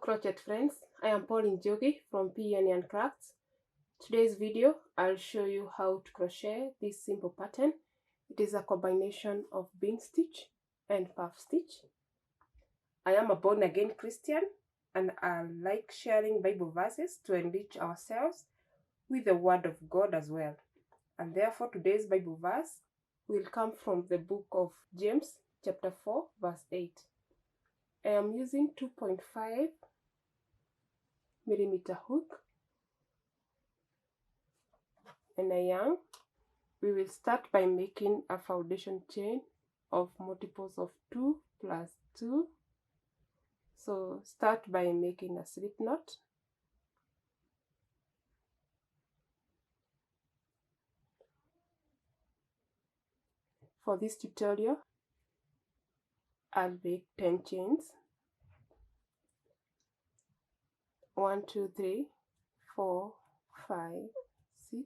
crochet friends, I am Pauline from PN Crafts. Today's video I'll show you how to crochet this simple pattern. It is a combination of bean stitch and puff stitch. I am a born again Christian and I like sharing Bible verses to enrich ourselves with the word of God as well. And therefore today's Bible verse will come from the book of James chapter 4 verse 8. I am using 2.5 millimeter hook and a yarn. We will start by making a foundation chain of multiples of 2 plus 2. So start by making a slip knot. For this tutorial, I'll make 10 chains. 1, 2, 3, 4, 5, 6,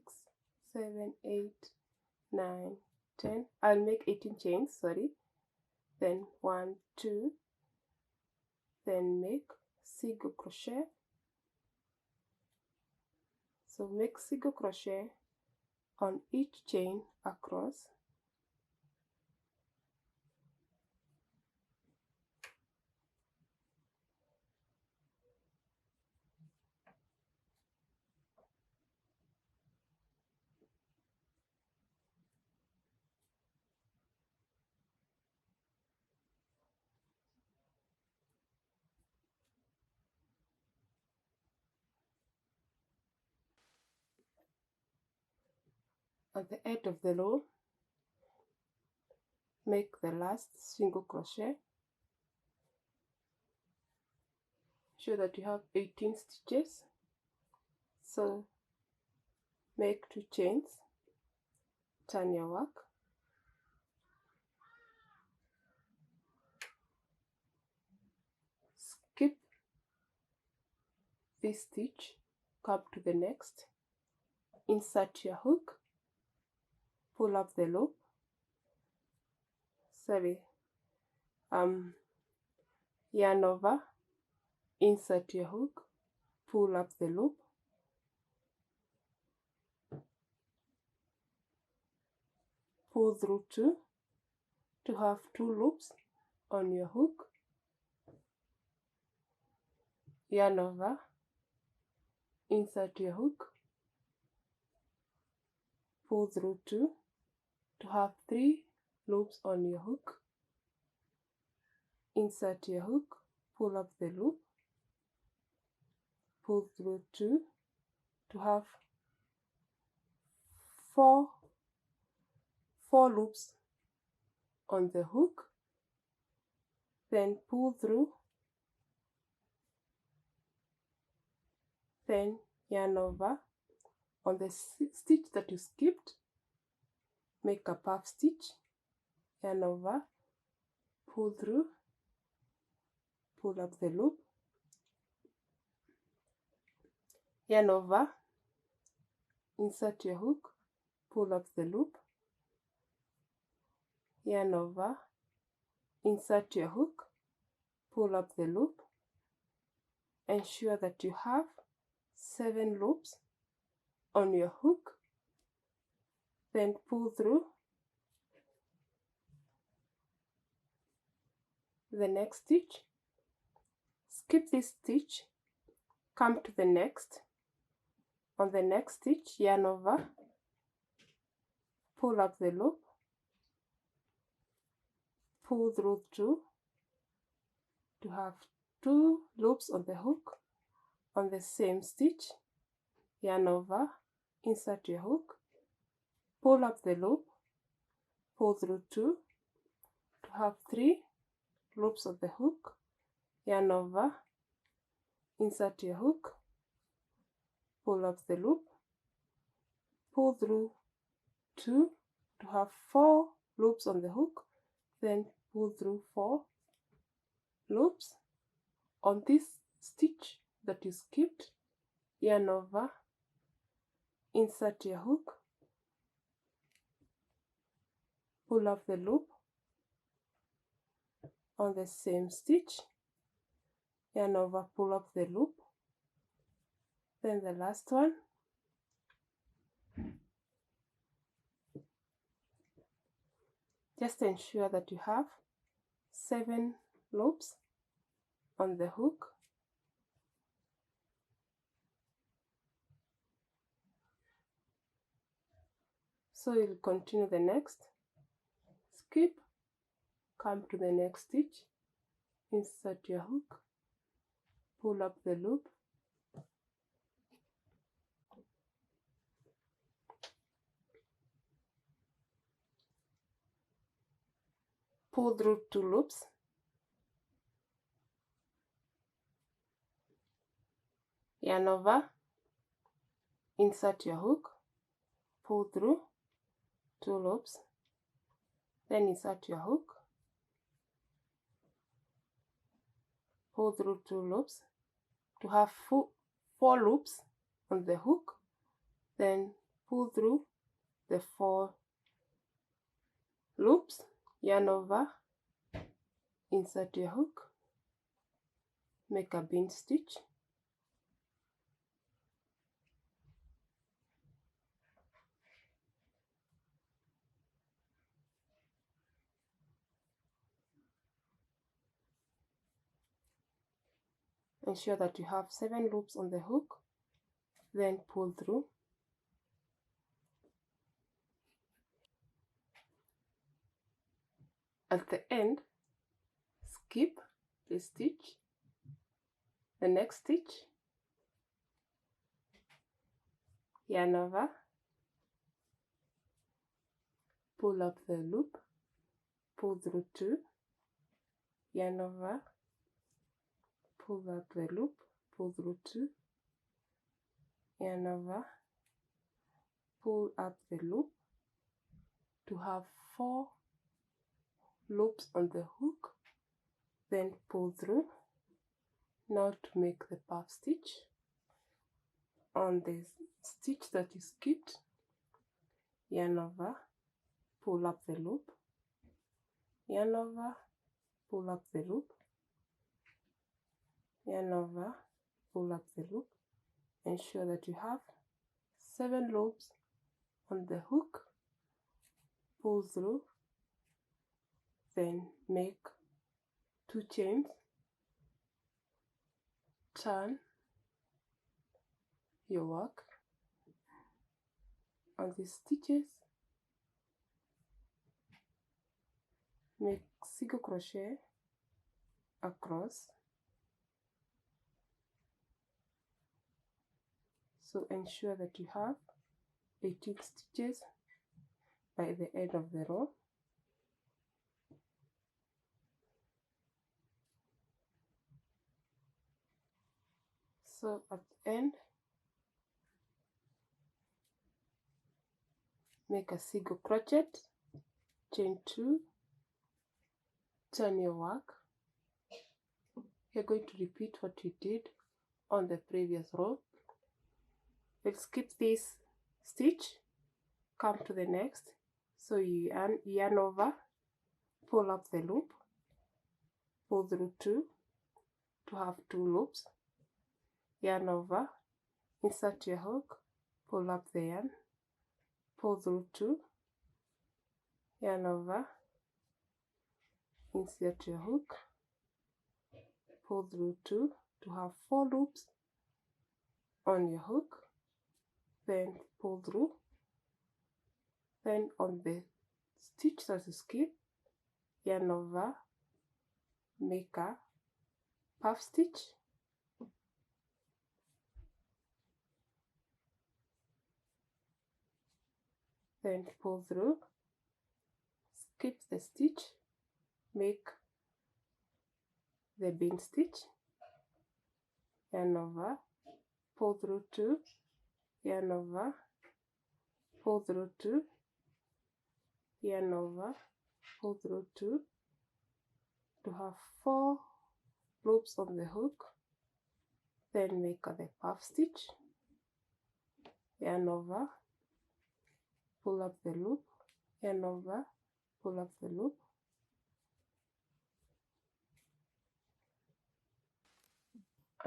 7, 8, 9, 10. I'll make 18 chains, sorry. Then 1, 2, then make single crochet. So make single crochet on each chain across. At the end of the row, make the last single crochet. Show that you have 18 stitches. So make 2 chains, turn your work, skip this stitch, come to the next, insert your hook, pull up the loop, yarn over, insert your hook, pull up the loop, pull through 2 to have 2 loops on your hook, yarn over, insert your hook, pull through 2 to have 3 loops on your hook, insert your hook, pull up the loop, pull through 2 to have 4 loops on the hook, then pull through, then yarn over. On the stitch that you skipped, make a puff stitch, yarn over, pull through, pull up the loop, yarn over, insert your hook, pull up the loop, yarn over, insert your hook, pull up the loop. Ensure that you have 7 loops on your hook, then pull through the next stitch, skip this stitch, come to the next. On the next stitch, yarn over, pull up the loop, pull through 2 to have 2 loops on the hook. On the same stitch, yarn over, insert your hook, pull up the loop, pull through 2 to have 3 loops of the hook, yarn over, insert your hook, pull up the loop, pull through 2 to have 4 loops on the hook, then pull through 4 loops. On this stitch that you skipped, yarn over, insert your hook, pull up the loop. On the same stitch, yarn over, pull up the loop, then the last one, just ensure that you have 7 loops on the hook. So you'll continue the next, skip, come to the next stitch, insert your hook, pull up the loop, pull through 2 loops, yarn over, insert your hook, pull through 2 loops, then insert your hook, pull through 2 loops to have 4 loops on the hook, then pull through the 4 loops, yarn over, insert your hook, make a bean stitch, ensure that you have 7 loops on the hook, then pull through. At the end, skip the stitch, the next stitch, yarn over, pull up the loop, pull through 2, yarn over, pull up the loop, pull through 2, yarn over, pull up the loop to have 4 loops on the hook, then pull through. Now to make the puff stitch on the stitch that you skipped, yarn over, pull up the loop, yarn over, pull up the loop, yarn over, pull up the loop. Ensure that you have 7 loops on the hook, pull through, then make 2 chains, turn your work on the stitches, make single crochet across. So ensure that you have 18 stitches by the end of the row. So at the end, make a single crochet, chain 2, turn your work. You're going to repeat what you did on the previous row. We'll skip this stitch, come to the next. So you yarn over, pull up the loop, pull through 2 to have 2 loops, yarn over, insert your hook, pull up the yarn, pull through 2, yarn over, insert your hook, pull through 2 to have 4 loops on your hook, then pull through, then on the stitch that you skip, yarn over, make a puff stitch, then pull through, skip the stitch, make the bean stitch, yarn over, pull through 2, yarn over, pull through 2, yarn over, pull through 2 to have 4 loops on the hook, then make the puff stitch, yarn over, pull up the loop, yarn over, pull up the loop,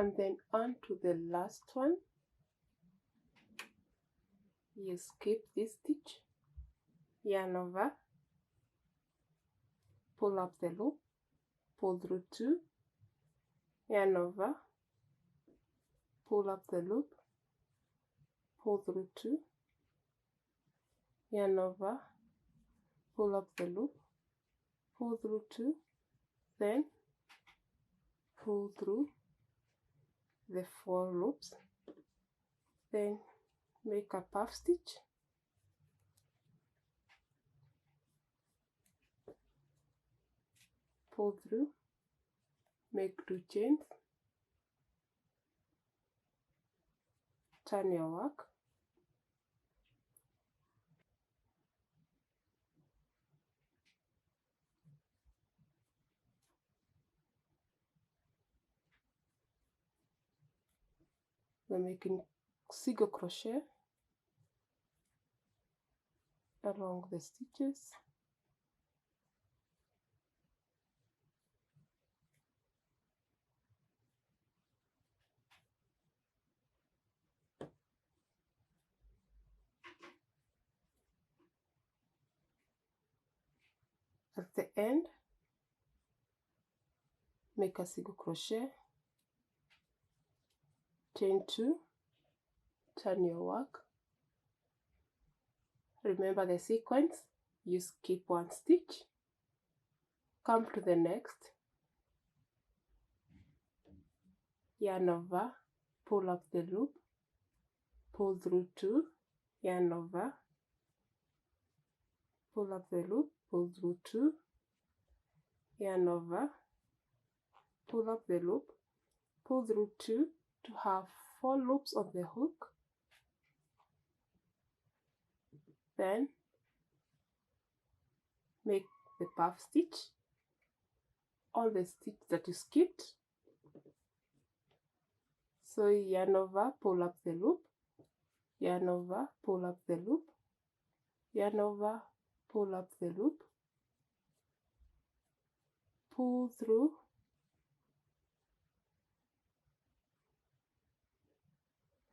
and then on to the last one. You skip this stitch, yarn over, pull up the loop, pull through 2, yarn over, pull up the loop, pull through 2, yarn over, pull up the loop, pull through 2, then pull through the 4 loops, then make a puff stitch, pull through, make 2 chains, turn your work, we're making single crochet along the stitches. At the end, make a single crochet, chain 2, turn your work. Remember the sequence, you skip 1 stitch, come to the next, yarn over, pull up the loop, pull through 2, yarn over, pull up the loop, pull through 2, yarn over, pull up the loop, pull through 2 to have 4 loops on the hook, then make the puff stitch on the stitch that you skipped. So yarn over, pull up the loop, yarn over, pull up the loop, yarn over, pull up the loop, pull through,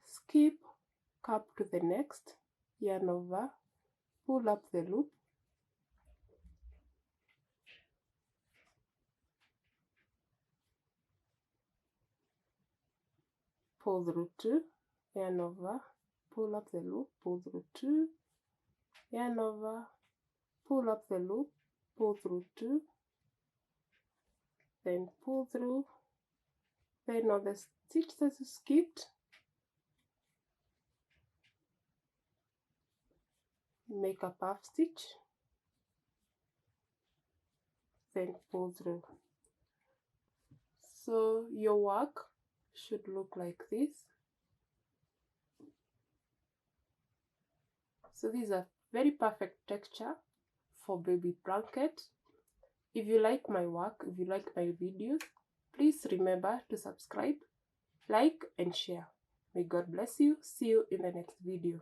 skip, come to the next, yarn over, pull up the loop, pull through 2, yarn over, pull up the loop, pull through 2, yarn over, pull up the loop, pull through 2, then pull through, then on the stitch that you skipped, make a puff stitch, then pull through. So your work should look like this. So this is a very perfect texture for baby blanket. If you like my work, if you like my videos, please remember to subscribe, like and share. May God bless you. See you in the next video.